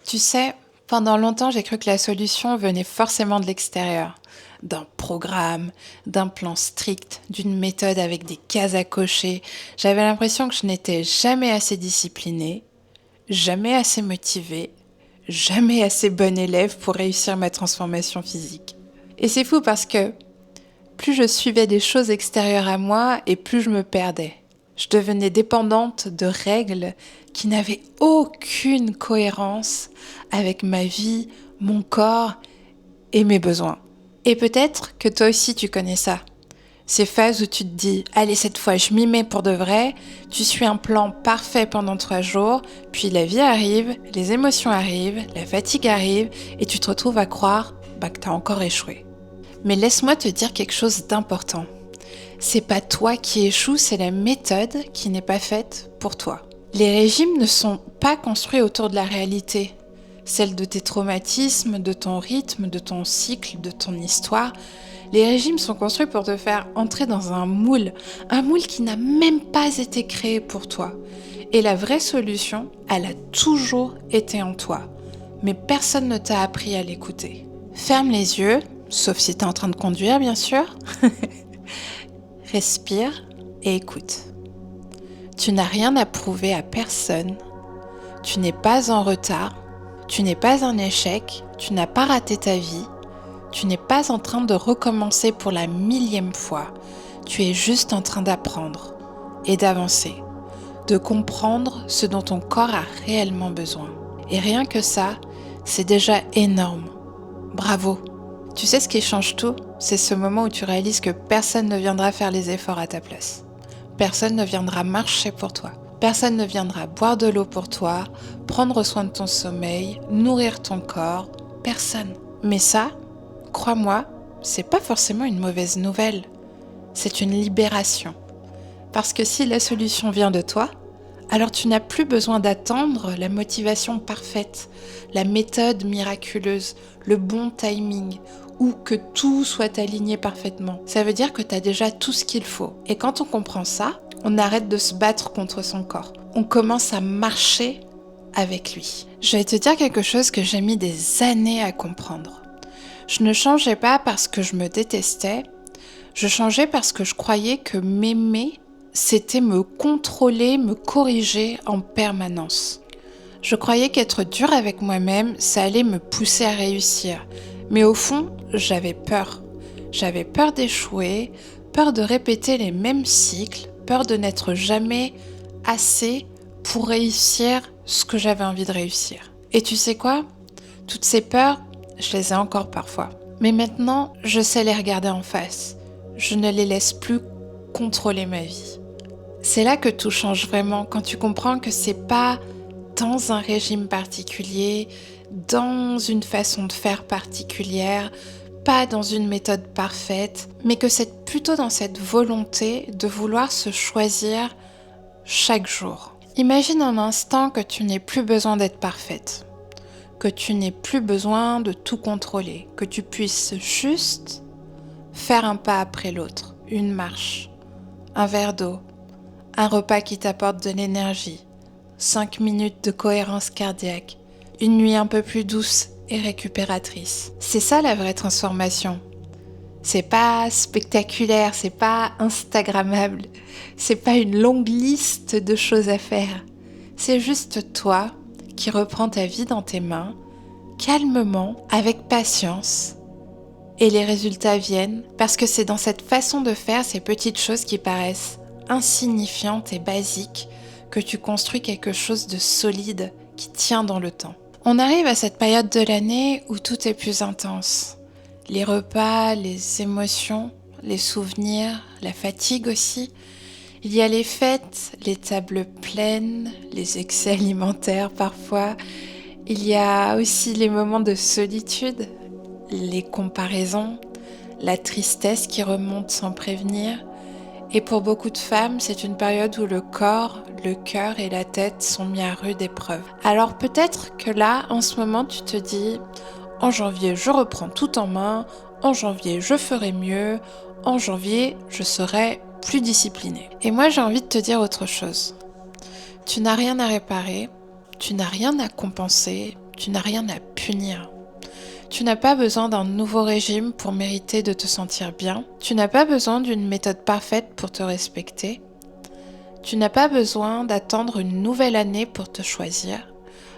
Tu sais, pendant longtemps, j'ai cru que la solution venait forcément de l'extérieur. D'un programme, d'un plan strict, d'une méthode avec des cases à cocher. J'avais l'impression que je n'étais jamais assez disciplinée, jamais assez motivée, jamais assez bonne élève pour réussir ma transformation physique. Et c'est fou parce que plus je suivais des choses extérieures à moi et plus je me perdais. Je devenais dépendante de règles qui n'avaient aucune cohérence avec ma vie, mon corps et mes besoins. Et peut-être que toi aussi tu connais ça. Ces phases où tu te dis « Allez, cette fois, je m'y mets pour de vrai », tu suis un plan parfait pendant 3 jours, puis la vie arrive, les émotions arrivent, la fatigue arrive, et tu te retrouves à croire que t'as encore échoué. Mais laisse-moi te dire quelque chose d'important. C'est pas toi qui échoue, c'est la méthode qui n'est pas faite pour toi. Les régimes ne sont pas construits autour de la réalité, celle de tes traumatismes, de ton rythme, de ton cycle, de ton histoire. Les régimes sont construits pour te faire entrer dans un moule qui n'a même pas été créé pour toi. Et la vraie solution, elle a toujours été en toi. Mais personne ne t'a appris à l'écouter. Ferme les yeux, sauf si tu es en train de conduire, bien sûr. Respire et écoute. Tu n'as rien à prouver à personne. Tu n'es pas en retard. Tu n'es pas un échec. Tu n'as pas raté ta vie. Tu n'es pas en train de recommencer pour la 1000e fois. Tu es juste en train d'apprendre et d'avancer, de comprendre ce dont ton corps a réellement besoin. Et rien que ça, c'est déjà énorme. Bravo! Tu sais ce qui change tout? C'est ce moment où tu réalises que personne ne viendra faire les efforts à ta place. Personne ne viendra marcher pour toi. Personne ne viendra boire de l'eau pour toi, prendre soin de ton sommeil, nourrir ton corps. Personne. Mais ça, crois-moi, c'est pas forcément une mauvaise nouvelle. C'est une libération. Parce que si la solution vient de toi, alors tu n'as plus besoin d'attendre la motivation parfaite, la méthode miraculeuse, le bon timing, ou que tout soit aligné parfaitement. Ça veut dire que tu as déjà tout ce qu'il faut. Et quand on comprend ça, on arrête de se battre contre son corps. On commence à marcher avec lui. Je vais te dire quelque chose que j'ai mis des années à comprendre. Je ne changeais pas parce que je me détestais, je changeais parce que je croyais que m'aimer, c'était me contrôler, me corriger en permanence. Je croyais qu'être dur avec moi-même, ça allait me pousser à réussir. Mais au fond, j'avais peur. J'avais peur d'échouer, peur de répéter les mêmes cycles, peur de n'être jamais assez pour réussir ce que j'avais envie de réussir. Et tu sais quoi? Toutes ces peurs, je les ai encore parfois. Mais maintenant, je sais les regarder en face. Je ne les laisse plus contrôler ma vie. C'est là que tout change vraiment, quand tu comprends que c'est pas dans un régime particulier, dans une façon de faire particulière, pas dans une méthode parfaite, mais que c'est plutôt dans cette volonté de vouloir se choisir chaque jour. Imagine un instant que tu n'aies plus besoin d'être parfaite, que tu n'aies plus besoin de tout contrôler, que tu puisses juste faire un pas après l'autre, une marche, un verre d'eau, un repas qui t'apporte de l'énergie, 5 minutes de cohérence cardiaque, une nuit un peu plus douce et récupératrice. C'est ça la vraie transformation. C'est pas spectaculaire, c'est pas instagrammable, c'est pas une longue liste de choses à faire. C'est juste toi qui reprends ta vie dans tes mains, calmement, avec patience, et les résultats viennent parce que c'est dans cette façon de faire ces petites choses qui paraissent insignifiantes et basiques que tu construis quelque chose de solide qui tient dans le temps. On arrive à cette période de l'année où tout est plus intense. Les repas, les émotions, les souvenirs, la fatigue aussi. Il y a les fêtes, les tables pleines, les excès alimentaires parfois. Il y a aussi les moments de solitude, les comparaisons, la tristesse qui remonte sans prévenir. Et pour beaucoup de femmes, c'est une période où le corps, le cœur et la tête sont mis à rude épreuve. Alors peut-être que là, en ce moment, tu te dis « En janvier, je reprends tout en main. En janvier, je ferai mieux. En janvier, je serai plus disciplinée. » Et moi, j'ai envie de te dire autre chose. Tu n'as rien à réparer, tu n'as rien à compenser, Tu n'as rien à punir. Tu n'as pas besoin d'un nouveau régime pour mériter de te sentir bien. Tu n'as pas besoin d'une méthode parfaite pour te respecter. Tu n'as pas besoin d'attendre une nouvelle année pour te choisir.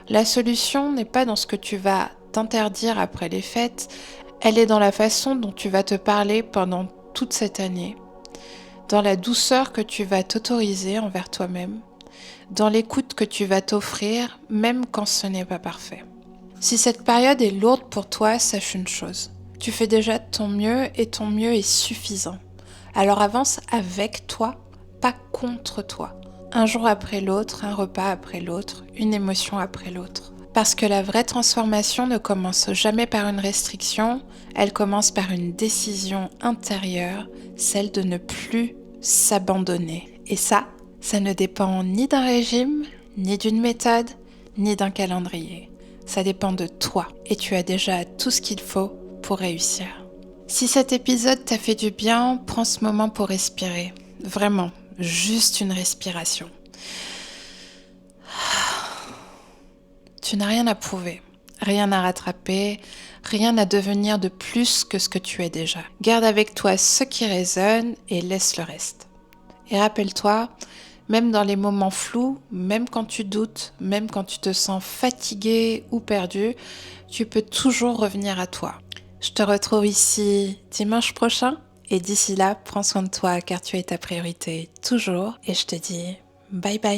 La solution n'est pas dans ce que tu vas t'interdire après les fêtes, elle est dans la façon dont tu vas te parler pendant toute cette année, dans la douceur que tu vas t'autoriser envers toi-même, dans l'écoute que tu vas t'offrir même quand ce n'est pas parfait. Si cette période est lourde pour toi, sache une chose, tu fais déjà de ton mieux et ton mieux est suffisant. Alors avance avec toi, pas contre toi. Un jour après l'autre, un repas après l'autre, une émotion après l'autre. Parce que la vraie transformation ne commence jamais par une restriction, elle commence par une décision intérieure, celle de ne plus s'abandonner. Et ça ne dépend ni d'un régime, ni d'une méthode, ni d'un calendrier. Ça dépend de toi et tu as déjà tout ce qu'il faut pour réussir. Si cet épisode t'a fait du bien, prends ce moment pour respirer. Vraiment, juste une respiration. Tu n'as rien à prouver, rien à rattraper, rien à devenir de plus que ce que tu es déjà. Garde avec toi ce qui résonne et laisse le reste. Et rappelle-toi, même dans les moments flous, même quand tu doutes, même quand tu te sens fatigué ou perdu, tu peux toujours revenir à toi. Je te retrouve ici dimanche prochain et d'ici là, prends soin de toi car tu es ta priorité toujours et je te dis bye bye.